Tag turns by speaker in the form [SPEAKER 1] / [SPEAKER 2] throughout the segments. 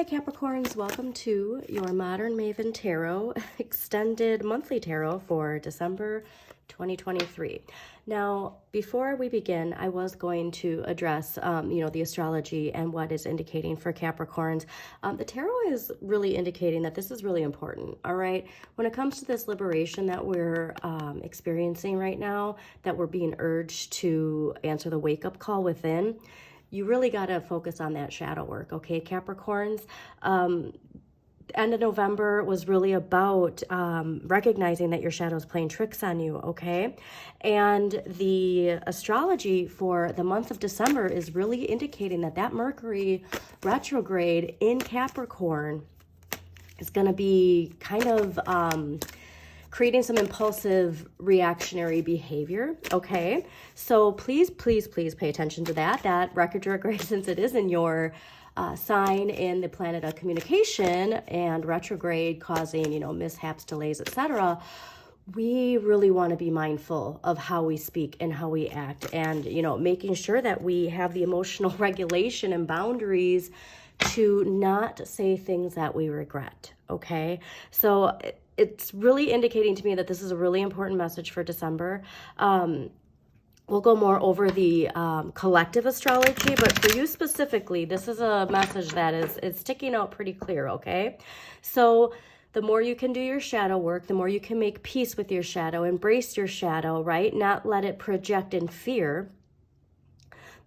[SPEAKER 1] Hi Capricorns, welcome to your Modern Maven Tarot extended monthly tarot for December 2023. Now, before we begin, I was going to address, the astrology and what is indicating for Capricorns. The tarot is really indicating that this is really important, all right? When it comes to this liberation that we're experiencing right now, that we're being urged to answer the wake-up call within, you really got to focus on that shadow work, okay, Capricorns? End of November was really about recognizing that your shadow is playing tricks on you, okay? And the astrology for the month of December is really indicating that that Mercury retrograde in Capricorn is going to be kind of creating some impulsive reactionary behavior, okay? So please, please, please pay attention to that. That retrograde, since it is in your sign in the planet of communication and retrograde causing, mishaps, delays, etc., we really want to be mindful of how we speak and how we act and, making sure that we have the emotional regulation and boundaries to not say things that we regret, okay? So it's really indicating to me that this is a really important message for December. We'll go more over the collective astrology, but for you specifically, this is a message that is sticking out pretty clear, okay? So the more you can do your shadow work, the more you can make peace with your shadow, embrace your shadow, right? Not let it project in fear,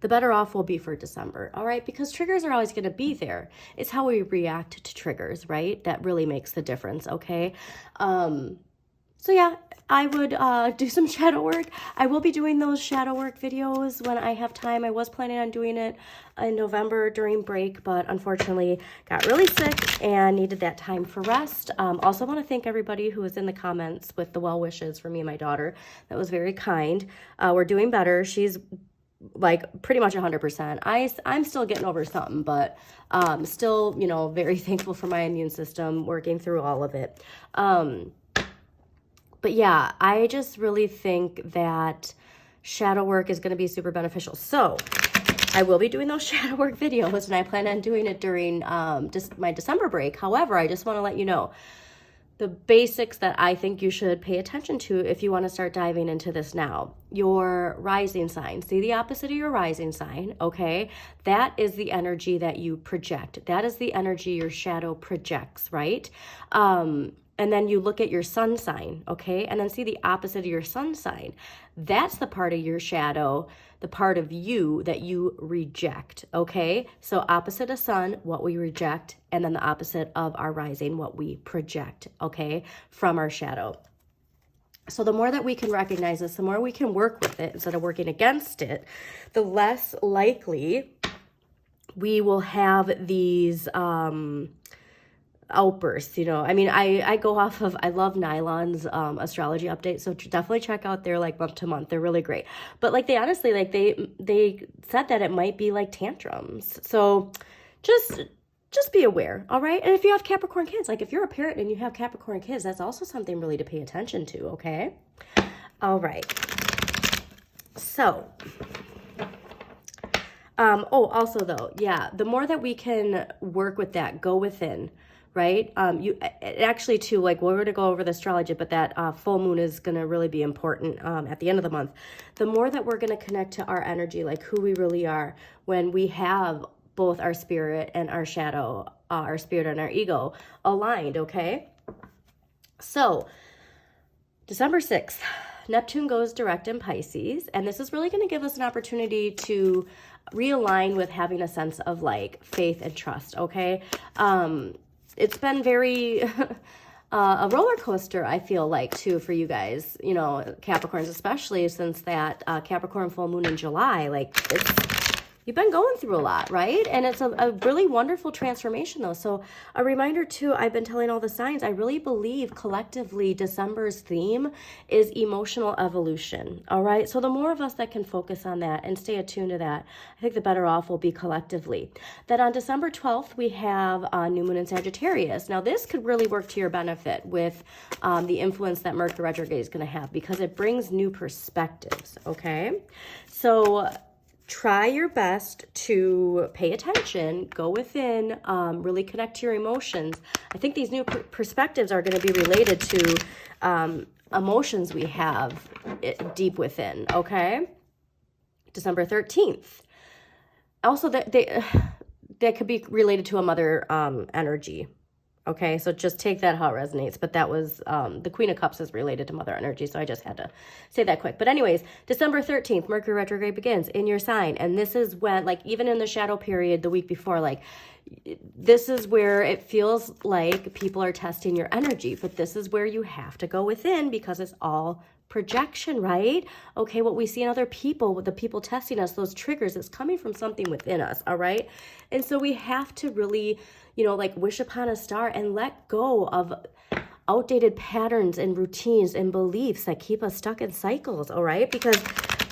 [SPEAKER 1] the better off we'll be for December, all right? Because triggers are always going to be there. It's how we react to triggers, right? That really makes the difference, okay? So yeah, I would do some shadow work. I will be doing those shadow work videos when I have time. I was planning on doing it in November during break, but unfortunately got really sick and needed that time for rest. Also want to thank everybody who was in the comments with the well wishes for me and my daughter. That was very kind. We're doing better. She's like pretty much 100%. I'm still getting over something, but still, very thankful for my immune system working through all of it. But yeah, I just really think that shadow work is going to be super beneficial. So I will be doing those shadow work videos, and I plan on doing it during my December break. However, I just want to let you know the basics that I think you should pay attention to if you want to start diving into this now. Your rising sign. See the opposite of your rising sign, okay? That is the energy that you project. That is the energy your shadow projects, right? And then you look at your sun sign, okay? And then see the opposite of your sun sign. That's the part of your shadow, the part of you that you reject, okay? So opposite of sun, what we reject, and then the opposite of our rising, what we project, okay, from our shadow. So the more that we can recognize this, the more we can work with it instead of working against it, the less likely we will have these outbursts, I go off of, I love Nylon's astrology updates, so definitely check out their month to month. They're really great. But they honestly, they said that it might be like tantrums. So just be aware, all right? And if you have Capricorn kids, if you're a parent and you have Capricorn kids, that's also something really to pay attention to, okay? All right. So, also though, yeah, the more that we can work with that, go within, right? Actually too, we're going to go over the astrology, but that full moon is going to really be important at the end of the month. The more that we're going to connect to our energy, who we really are, when we have both our spirit and our shadow, our spirit and our ego aligned, okay? So, December 6th, Neptune goes direct in Pisces, and this is really going to give us an opportunity to realign with having a sense of faith and trust, okay? It's been very a roller coaster, I feel too, for you guys, Capricorns, especially since that Capricorn full moon in July. You've been going through a lot, right? And it's a really wonderful transformation, though. So a reminder, too, I've been telling all the signs, I really believe collectively December's theme is emotional evolution, all right? So the more of us that can focus on that and stay attuned to that, I think the better off we'll be collectively. Then on December 12th, we have New Moon in Sagittarius. Now, this could really work to your benefit with the influence that Mercury Retrograde is going to have because it brings new perspectives, okay? So try your best to pay attention, go within, really connect to your emotions. I think these new perspectives are going to be related to emotions we have deep within, okay? December 13th. Also, that could be related to a mother energy. Okay, so just take that how it resonates. But that was, the Queen of Cups is related to mother energy, so I just had to say that quick. But anyways, December 13th, Mercury retrograde begins in your sign. And this is when, like, even in the shadow period the week before, like, this is where it feels like people are testing your energy. But this is where you have to go within, because it's all projection, right? Okay, what we see in other people, with the people testing us, those triggers, is coming from something within us, all right? And so we have to really, you know, like, wish upon a star and let go of outdated patterns and routines and beliefs that keep us stuck in cycles, all right? Because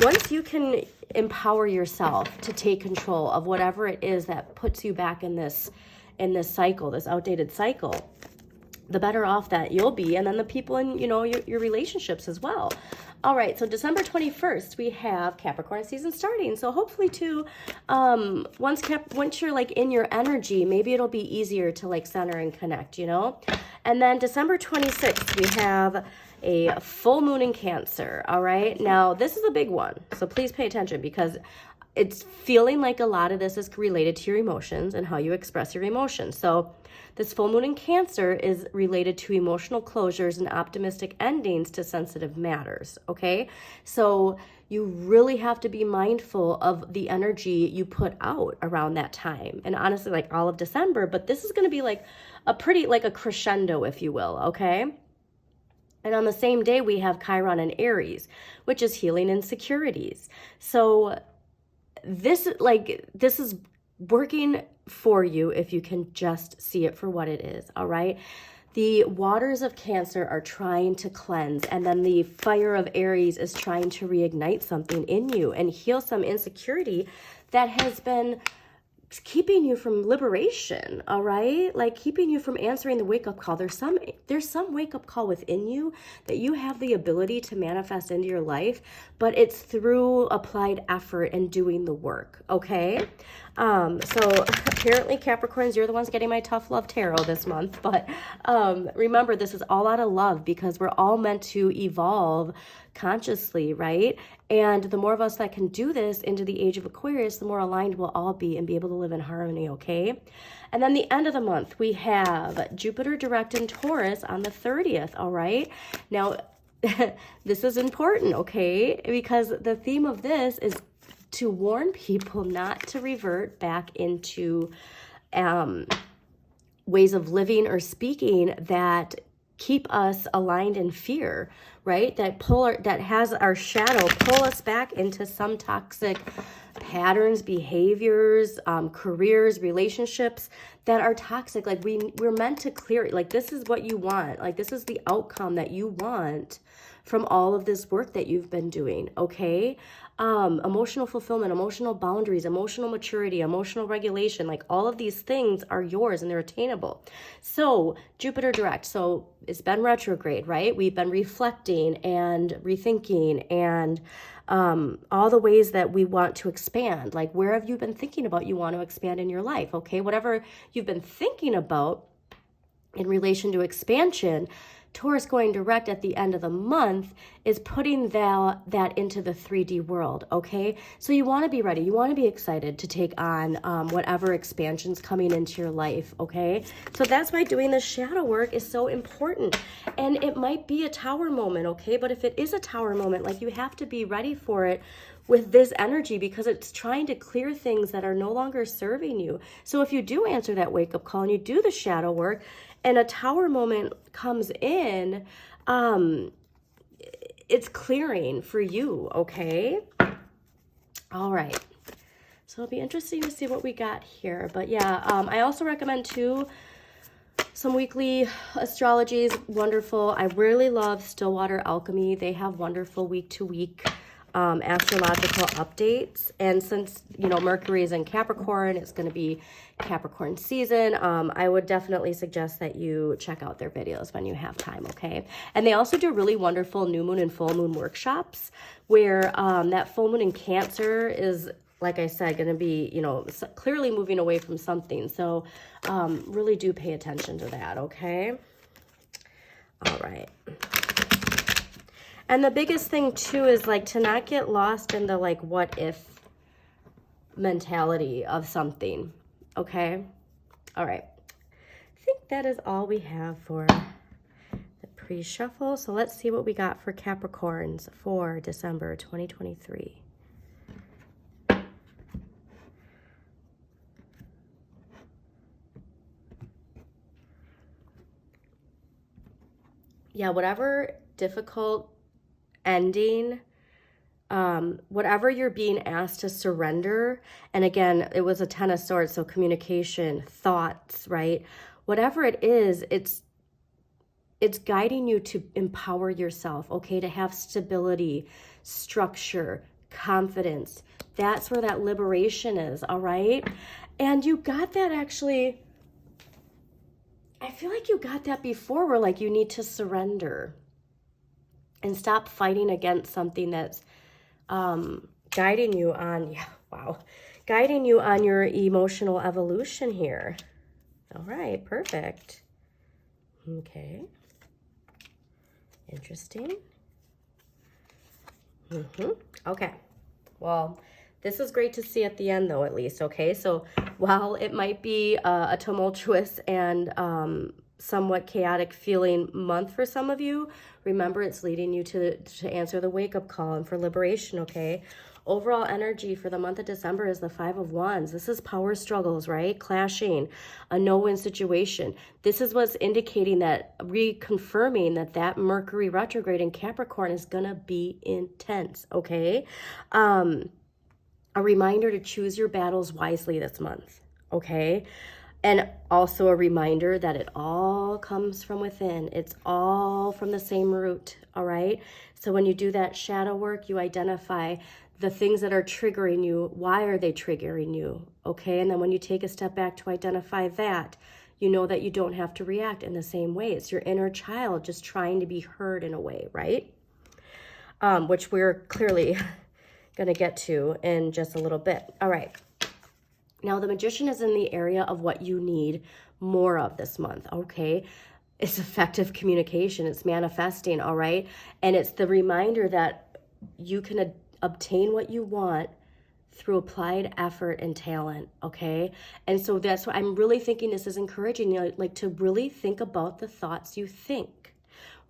[SPEAKER 1] once you can empower yourself to take control of whatever it is that puts you back in this cycle, this outdated cycle, the better off that you'll be, and then the people in, you know, your relationships as well. All right, so December 21st, we have Capricorn season starting. So hopefully too, once you're like in your energy, maybe it'll be easier to like center and connect, you know? And then December 26th, we have a full moon in Cancer, all right? Now, this is a big one, so please pay attention, because it's feeling like a lot of this is related to your emotions and how you express your emotions. So this full moon in Cancer is related to emotional closures and optimistic endings to sensitive matters, okay? So you really have to be mindful of the energy you put out around that time. And honestly, like all of December, but this is going to be like a pretty, like a crescendo, if you will, okay? And on the same day, we have Chiron and Aries, which is healing insecurities. So this is working for you if you can just see it for what it is, all right? The waters of Cancer are trying to cleanse, and then the fire of Aries is trying to reignite something in you and heal some insecurity that has been keeping you from liberation, all right? Like keeping you from answering the wake-up call. There's some wake-up call within you that you have the ability to manifest into your life, but it's through applied effort and doing the work, okay? So apparently Capricorns, you're the ones getting my tough love tarot this month, but remember, this is all out of love, because we're all meant to evolve consciously, right? And the more of us that can do this into the age of Aquarius, the more aligned we'll all be and be able to live in harmony, okay? And then the end of the month, we have Jupiter direct in Taurus on the 30th, all right? Now, this is important, okay? Because the theme of this is to warn people not to revert back into ways of living or speaking that keep us aligned in fear, right? That has our shadow pull us back into some toxic patterns, behaviors, careers, relationships that are toxic. Like we're meant to clear it. Like this is what you want. Like this is the outcome that you want from all of this work that you've been doing, okay? Emotional fulfillment, emotional boundaries, emotional maturity, emotional regulation, like all of these things are yours and they're attainable. So Jupiter direct, so it's been retrograde, right? We've been reflecting and rethinking and all the ways that we want to expand. Like where have you been thinking about you want to expand in your life, okay? Whatever you've been thinking about in relation to expansion, Taurus going direct at the end of the month is putting that into the 3D world, okay? So you want to be ready. You want to be excited to take on whatever expansion's coming into your life, okay? So that's why doing the shadow work is so important. And it might be a tower moment, okay? But if it is a tower moment, like you have to be ready for it with this energy, because it's trying to clear things that are no longer serving you. So if you do answer that wake-up call and you do the shadow work and a tower moment comes in, it's clearing for you, okay? All right. So it'll be interesting to see what we got here. But yeah, I also recommend too some weekly astrologies. Wonderful. I really love Stillwater Alchemy. They have wonderful week-to-week astrological updates. And since, you know, Mercury is in Capricorn, it's going to be Capricorn season. I would definitely suggest that you check out their videos when you have time, okay? And they also do really wonderful new moon and full moon workshops where that full moon in Cancer is like I said, going to be, you know, clearly moving away from something. So really do pay attention to that, okay? All right. And the biggest thing too is like to not get lost in the like what if mentality of something, okay? All right. I think that is all we have for the pre-shuffle. So let's see what we got for Capricorns for December 2023. Yeah, whatever difficult ending, whatever you're being asked to surrender, and again, it was a 10 of swords, so communication, thoughts, right? Whatever it is, it's guiding you to empower yourself, okay? To have stability, structure, confidence. That's where that liberation is, all right? And you got that actually, I feel like you got that before where like you need to surrender and stop fighting against something that's guiding you on, guiding you on your emotional evolution here. All right, perfect. Okay. Interesting. Okay. Well, this is great to see at the end though, at least, okay? So while it might be a tumultuous and somewhat chaotic feeling month for some of you, remember it's leading you to answer the wake-up call and for liberation, okay? Overall energy for the month of December is the 5 of Wands. This is power struggles, right? Clashing, a no-win situation. This is what's indicating that, reconfirming that Mercury retrograde in Capricorn is going to be intense, okay? A reminder to choose your battles wisely this month, okay? And also a reminder that it all comes from within. It's all from the same root, all right? So when you do that shadow work, you identify the things that are triggering you. Why are they triggering you, okay? And then when you take a step back to identify that, you know that you don't have to react in the same way. It's your inner child just trying to be heard in a way, right? Which we're clearly going to get to in just a little bit. All right. Now, the Magician is in the area of what you need more of this month, okay? It's effective communication. It's manifesting, all right? And it's the reminder that you can obtain what you want through applied effort and talent, okay? And so that's why I'm really thinking this is encouraging you, like to really think about the thoughts you think.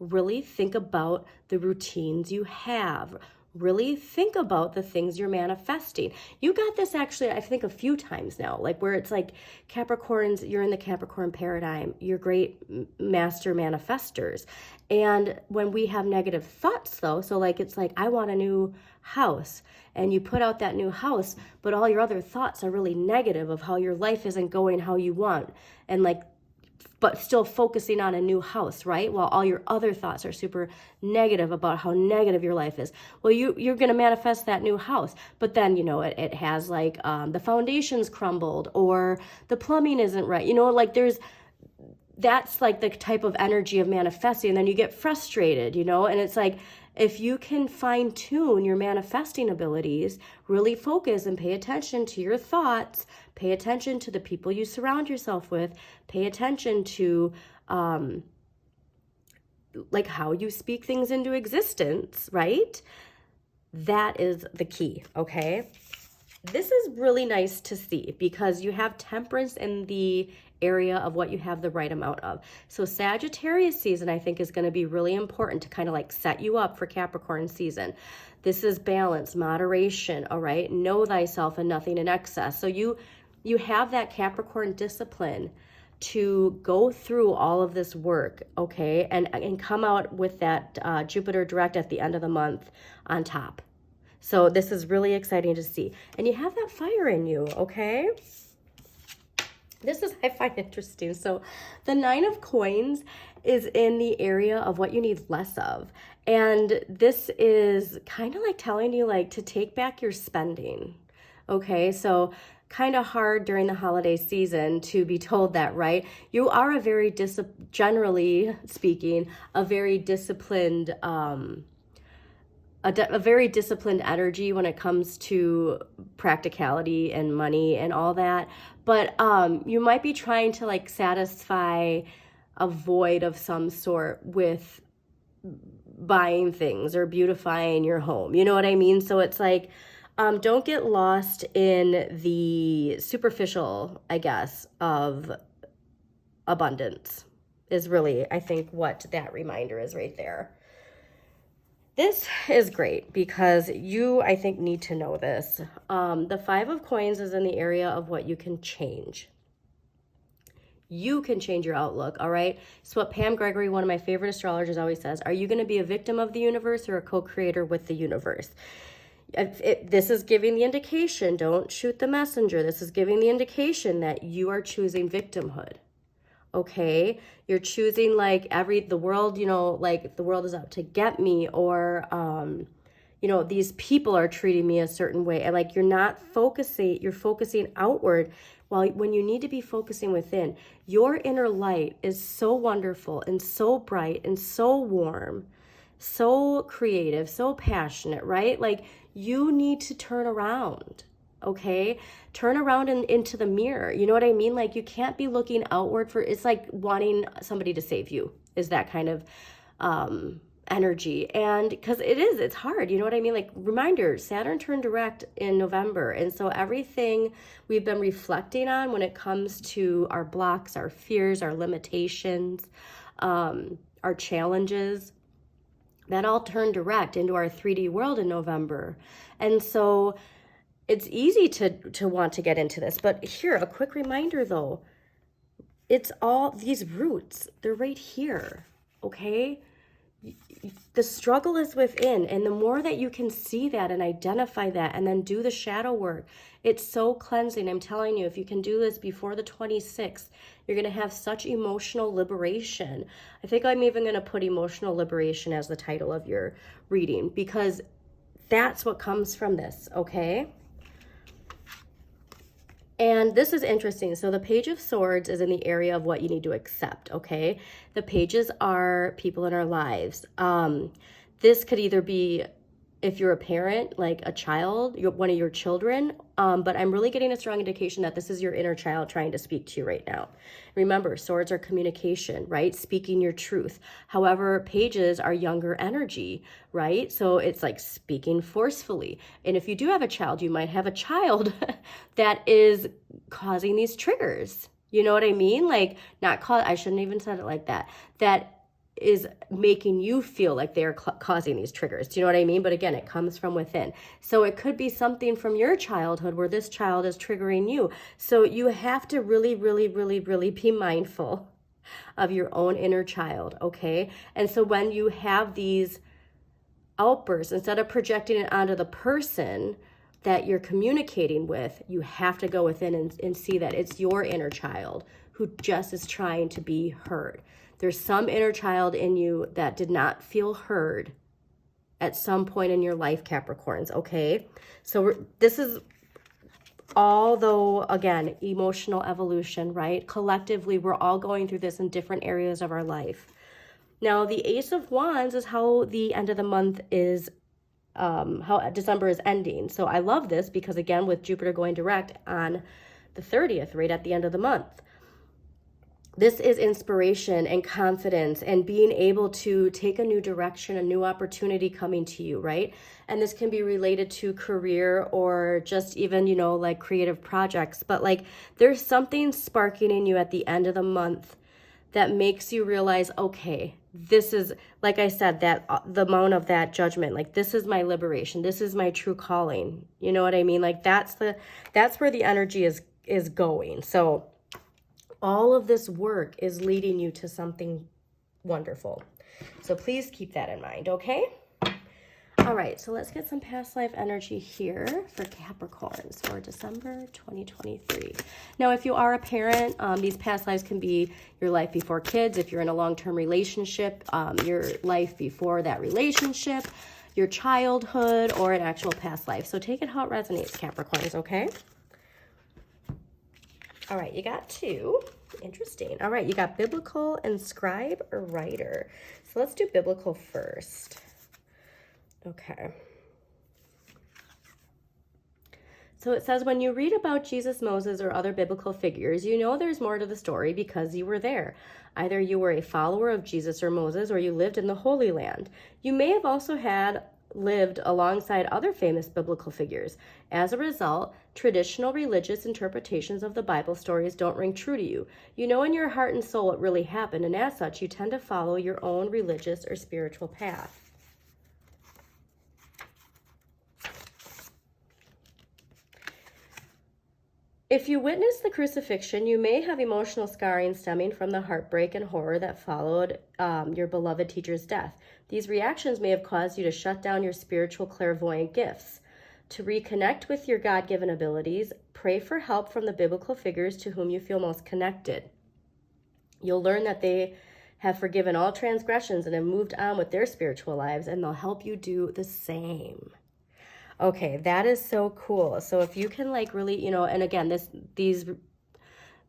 [SPEAKER 1] Really think about the routines you have. Really think about the things you're manifesting. You got this actually, I think, a few times now, like where it's like Capricorns, you're in the Capricorn paradigm. You're great master manifestors. And when we have negative thoughts though, so like it's like, I want a new house, and you put out that new house, but all your other thoughts are really negative of how your life isn't going how you want. And like, but still focusing on a new house, right? While all your other thoughts are super negative about how negative your life is. Well, you're going to manifest that new house, but then, you know, it has like the foundation's crumbled or the plumbing isn't right. You know, like that's like the type of energy of manifesting. And then you get frustrated, you know, and it's like, if you can fine tune your manifesting abilities, really focus and pay attention to your thoughts, pay attention to the people you surround yourself with, pay attention to like how you speak things into existence, right? That is the key, okay? This is really nice to see because you have temperance in the area of what you have the right amount of. So Sagittarius season, I think, is going to be really important to kind of like set you up for Capricorn season. This is balance, moderation, all right? Know thyself and nothing in excess. So you have that Capricorn discipline to go through all of this work, okay? And come out with that Jupiter direct at the end of the month on top. So this is really exciting to see. And you have that fire in you, okay? This is, I find interesting. So the 9 of coins is in the area of what you need less of. And this is kind of like telling you like to take back your spending. Okay, so kind of hard during the holiday season to be told that, right? You are a very, generally speaking, a very disciplined a very disciplined energy when it comes to practicality and money and all that. But you might be trying to like satisfy a void of some sort with buying things or beautifying your home. You know what I mean? So it's like, don't get lost in the superficial, I guess, of abundance is really, I think, what that reminder is right there. This is great because you, I think, need to know this. The Five of Coins is in the area of what you can change. You can change your outlook, all right? So what Pam Gregory, one of my favorite astrologers, always says, are you going to be a victim of the universe or a co-creator with the universe? This is giving the indication, don't shoot the messenger. This is giving the indication that you are choosing victimhood. Okay, you're choosing like the world, you know, like the world is out to get me, or you know, these people are treating me a certain way, and like you're focusing outward when you need to be focusing within. Your inner light is so wonderful and so bright and so warm, so creative, so passionate, right? Like you need to turn around. Okay, turn around and into the mirror. You know what I mean? Like you can't be looking outward it's like wanting somebody to save you, is that kind of energy. And because it's hard, you know what I mean? Like reminder, Saturn turned direct in November. And so everything we've been reflecting on when it comes to our blocks, our fears, our limitations, our challenges, that all turned direct into our 3D world in November. And so it's easy to want to get into this, but here, a quick reminder though, it's all these roots, they're right here, okay? The struggle is within, and the more that you can see that and identify that and then do the shadow work, it's so cleansing. I'm telling you, if you can do this before the 26th, you're going to have such emotional liberation. I think I'm even going to put emotional liberation as the title of your reading, because that's what comes from this, okay? And this is interesting. So the Page of Swords is in the area of what you need to accept, okay? The pages are people in our lives. This could either be if you're a parent, like a child, one of your children, but I'm really getting a strong indication that this is your inner child trying to speak to you right now. Remember, swords are communication, right? Speaking your truth. However, pages are younger energy, right? So it's like speaking forcefully. And if you do have a child, you might have a child that is causing these triggers. You know what I mean? Like I shouldn't even said it like that. That is making you feel like they're causing these triggers. Do you know what I mean? But again, it comes from within. So it could be something from your childhood where this child is triggering you. So you have to really, really, really, really be mindful of your own inner child, okay? And so when you have these outbursts, instead of projecting it onto the person that you're communicating with, you have to go within and see that it's your inner child who just is trying to be heard. There's some inner child in you that did not feel heard at some point in your life, Capricorns, okay? So this is, although, again, emotional evolution, right? Collectively, we're all going through this in different areas of our life. Now, the Ace of Wands is how the end of the month is, how December is ending. So I love this because, again, with Jupiter going direct on the 30th, right at the end of the month, this is inspiration and confidence and being able to take a new direction, a new opportunity coming to you, right? And this can be related to career or just even, you know, like creative projects. But like there's something sparking in you at the end of the month that makes you realize, okay, this is, like I said, that the amount of that judgment, like this is my liberation. This is my true calling. You know what I mean? Like that's where the energy is going. So all of this work is leading you to something wonderful. So please keep that in mind, okay? All right, so let's get some past life energy here for Capricorns for December 2023. Now, if you are a parent, these past lives can be your life before kids. If you're in a long-term relationship, your life before that relationship, your childhood, or an actual past life. So take it how it resonates, Capricorns, okay? All right, you got two. Interesting. All right, you got biblical and scribe or writer. So let's do biblical first. Okay. So it says, when you read about Jesus, Moses, or other biblical figures, you know there's more to the story because you were there. Either you were a follower of Jesus or Moses, or you lived in the Holy Land. You may have also lived alongside other famous biblical figures. As a result, traditional religious interpretations of the Bible stories don't ring true to you. You know in your heart and soul what really happened, and as such, you tend to follow your own religious or spiritual path. If you witnessed the crucifixion, you may have emotional scarring stemming from the heartbreak and horror that followed your beloved teacher's death. These reactions may have caused you to shut down your spiritual clairvoyant gifts. To reconnect with your God-given abilities, pray for help from the biblical figures to whom you feel most connected. You'll learn that they have forgiven all transgressions and have moved on with their spiritual lives, and they'll help you do the same. Okay, that is so cool. So if you can like really, and again, these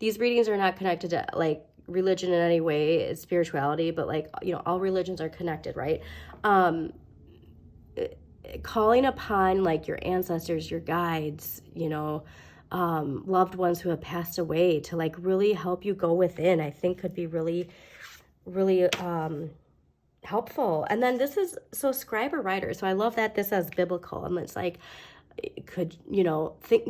[SPEAKER 1] readings are not connected to like religion in any way, it's spirituality, but like, all religions are connected, right? Calling upon like your ancestors, your guides, loved ones who have passed away to like really help you go within, I think could be really, really, helpful. And then this is scribe or writer. So I love that this says biblical, and it's like, could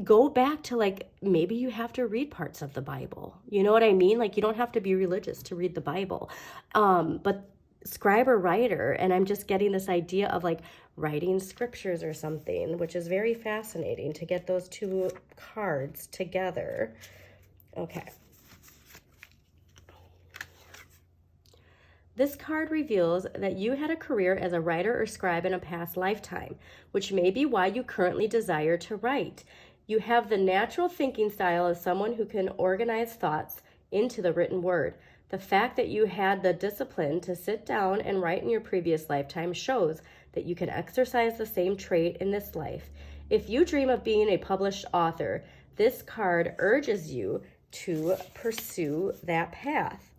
[SPEAKER 1] go back to like, maybe you have to read parts of the Bible, you know what I mean? Like, you don't have to be religious to read the Bible, but scribe or writer, and I'm just getting this idea of like writing scriptures or something, which is very fascinating to get those two cards together. Okay. This card reveals that you had a career as a writer or scribe in a past lifetime, which may be why you currently desire to write. You have the natural thinking style of someone who can organize thoughts into the written word. The fact that you had the discipline to sit down and write in your previous lifetime shows that you can exercise the same trait in this life. If you dream of being a published author, this card urges you to pursue that path.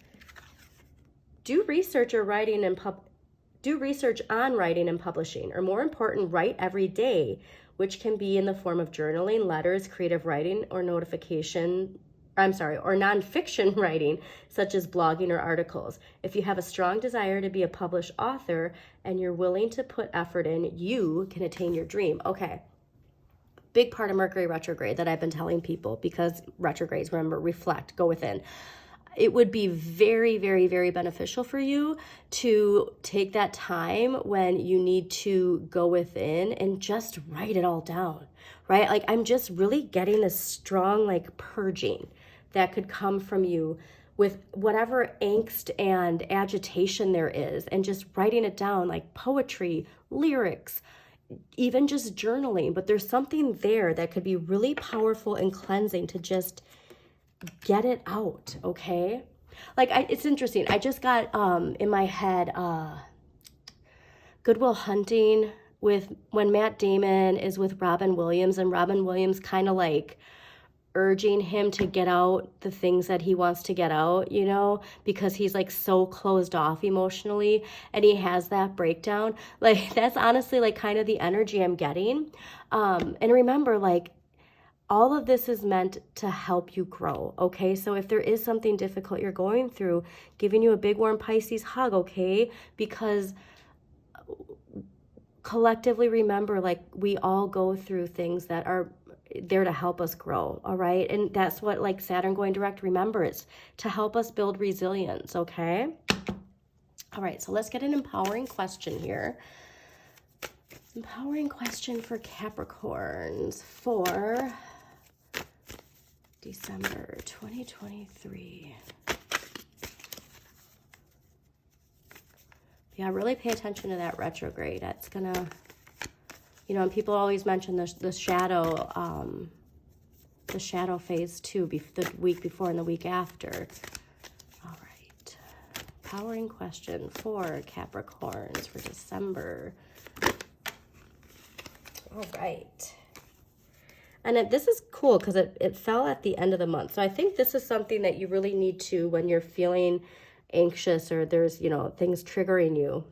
[SPEAKER 1] Do research on writing and publishing, or more important, write every day, which can be in the form of journaling, letters, creative writing, or nonfiction writing, such as blogging or articles. If you have a strong desire to be a published author and you're willing to put effort in, you can attain your dream. Okay. Big part of Mercury retrograde that I've been telling people, because retrogrades, remember, reflect, go within. It would be very, very, very beneficial for you to take that time when you need to go within and just write it all down, right? Like, I'm just really getting this strong, like, purging that could come from you with whatever angst and agitation there is, and just writing it down, like poetry, lyrics, even just journaling. But there's something there that could be really powerful and cleansing to just get it out, okay? Like, it's interesting. I just got in my head Good Will Hunting, with when Matt Damon is with Robin Williams, and Robin Williams kind of like urging him to get out the things that he wants to get out, because he's like so closed off emotionally, and he has that breakdown. Like, that's honestly like kind of the energy I'm getting. And remember, like, all of this is meant to help you grow, okay? So if there is something difficult you're going through, giving you a big warm Pisces hug, okay? Because collectively, remember, like, we all go through things that are there to help us grow, all right? And that's what, like, Saturn going direct, remember, it's to help us build resilience, okay? All right, so let's get an empowering question here. Empowering question for Capricorns for December 2023. Yeah, really pay attention to that retrograde. That's gonna, and people always mention the shadow phase too, the week before and the week after. All right, empowering question for Capricorns for December. All right. And this is cool because it fell at the end of the month. So I think this is something that you really need to, when you're feeling anxious or there's, things triggering you.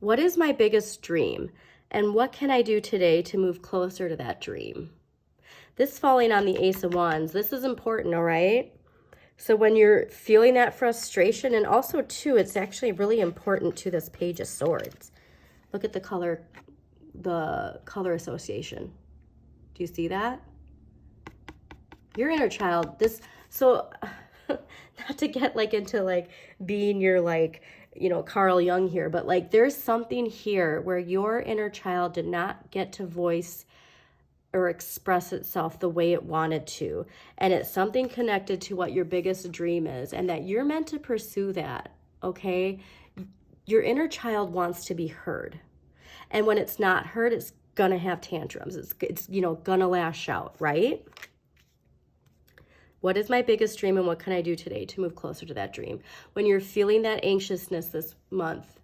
[SPEAKER 1] What is my biggest dream? And what can I do today to move closer to that dream? This falling on the Ace of Wands, this is important, all right? So when you're feeling that frustration, and also too, it's actually really important to this Page of Swords. Look at the color association. Do you see that? Your inner child, so not to get like into like being your like, you know, Carl Jung here, but like there's something here where your inner child did not get to voice or express itself the way it wanted to. And it's something connected to what your biggest dream is, and that you're meant to pursue that, okay? Your inner child wants to be heard. And when it's not heard, it's gonna have tantrums. It's you know, gonna lash out, right? What is my biggest dream, and what can I do today to move closer to that dream? When you're feeling that anxiousness this month,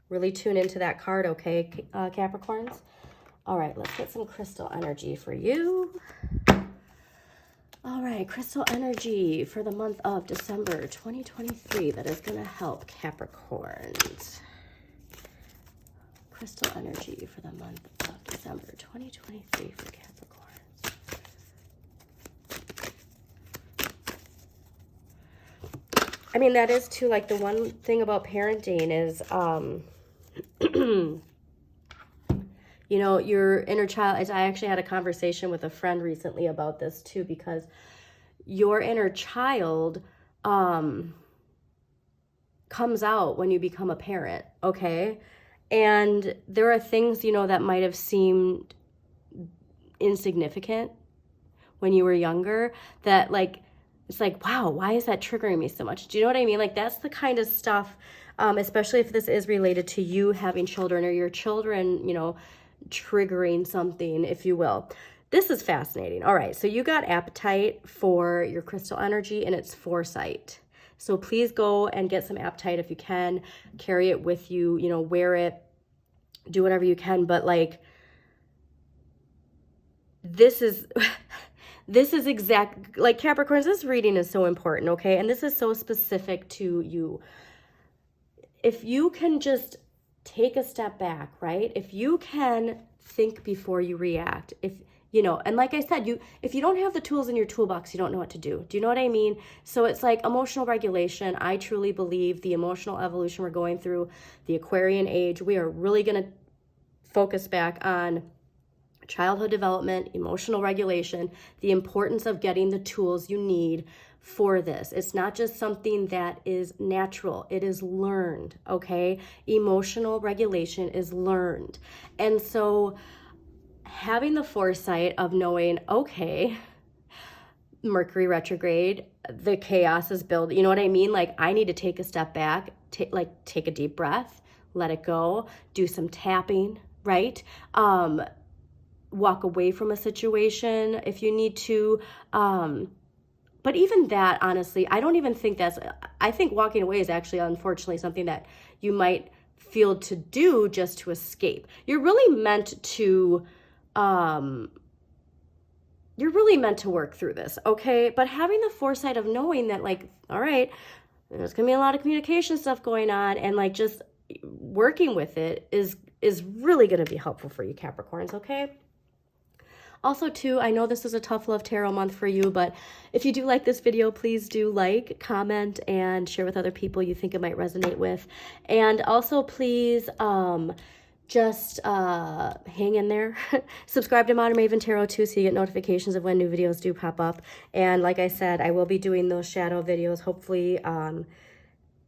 [SPEAKER 1] really tune into that card, okay, Capricorns? All right, let's get some crystal energy for you. All right, crystal energy for the month of December 2023 that is going to help Capricorns. Crystal energy for the month of December 2023 for Capricorns. I mean, that is too, like, the one thing about parenting is, you know, your inner child, I actually had a conversation with a friend recently about this too, because your inner child comes out when you become a parent, okay? And there are things, you know, that might have seemed insignificant when you were younger that, like, it's like, wow, why is that triggering me so much? Do you know what I mean? Like, that's the kind of stuff, especially if this is related to you having children or your children, you know, triggering something, if you will. This is fascinating. All right, so you got appetite for your crystal energy, and it's foresight. So please go and get some appetite if you can. Carry it with you, you know, wear it, do whatever you can. But like, this is... This is exact, like Capricorns, this reading is so important, okay? And this is so specific to you. If you can just take a step back, right? If you can think before you react, if, you know, and like I said, if you don't have the tools in your toolbox, you don't know what to do. Do you know what I mean? So it's like emotional regulation. I truly believe the emotional evolution we're going through, the Aquarian age, we are really going to focus back on childhood development, emotional regulation, the importance of getting the tools you need for this. It's not just something that is natural, it is learned, okay? Emotional regulation is learned. And so having the foresight of knowing, okay, Mercury retrograde, the chaos is building, you know what I mean? Like, I need to take a step back, take a deep breath, let it go, do some tapping, right? Walk away from a situation if you need to. But even that, honestly, I don't even think I think walking away is actually, unfortunately, something that you might feel to do just to escape. You're really meant to, work through this, okay? But having the foresight of knowing that, like, all right, there's gonna be a lot of communication stuff going on, and like just working with it is really gonna be helpful for you, Capricorns, okay? Also, too, I know this is a tough love tarot month for you, but if you do like this video, please do like, comment, and share with other people you think it might resonate with. And also, please just hang in there. Subscribe to Modern Maven Tarot, too, so you get notifications of when new videos do pop up. And like I said, I will be doing those shadow videos, hopefully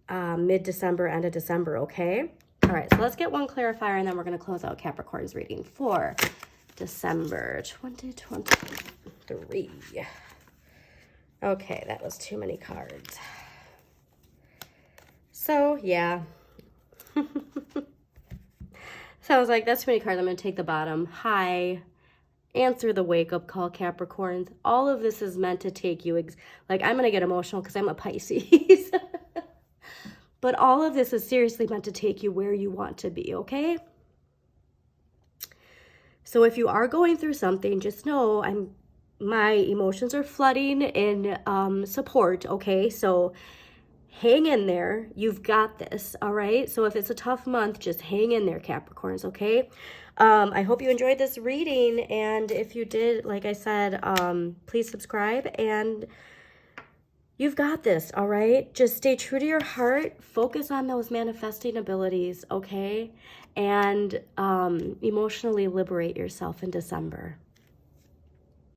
[SPEAKER 1] mid-December, end of December, okay? All right, so let's get one clarifier, and then we're going to close out Capricorn's reading for December 2023. Okay, that was too many cards. So, yeah. Sounds like that's too many cards. I'm going to take the bottom. Hi. Answer the wake-up call, Capricorns. All of this is meant to take you, like, I'm going to get emotional because I'm a Pisces. But all of this is seriously meant to take you where you want to be, okay? So if you are going through something, just know my emotions are flooding in support, okay? So hang in there. You've got this, all right? So if it's a tough month, just hang in there, Capricorns, okay? I hope you enjoyed this reading, and if you did, like I said, please subscribe, and you've got this, all right? Just stay true to your heart, focus on those manifesting abilities, okay? And emotionally liberate yourself in December.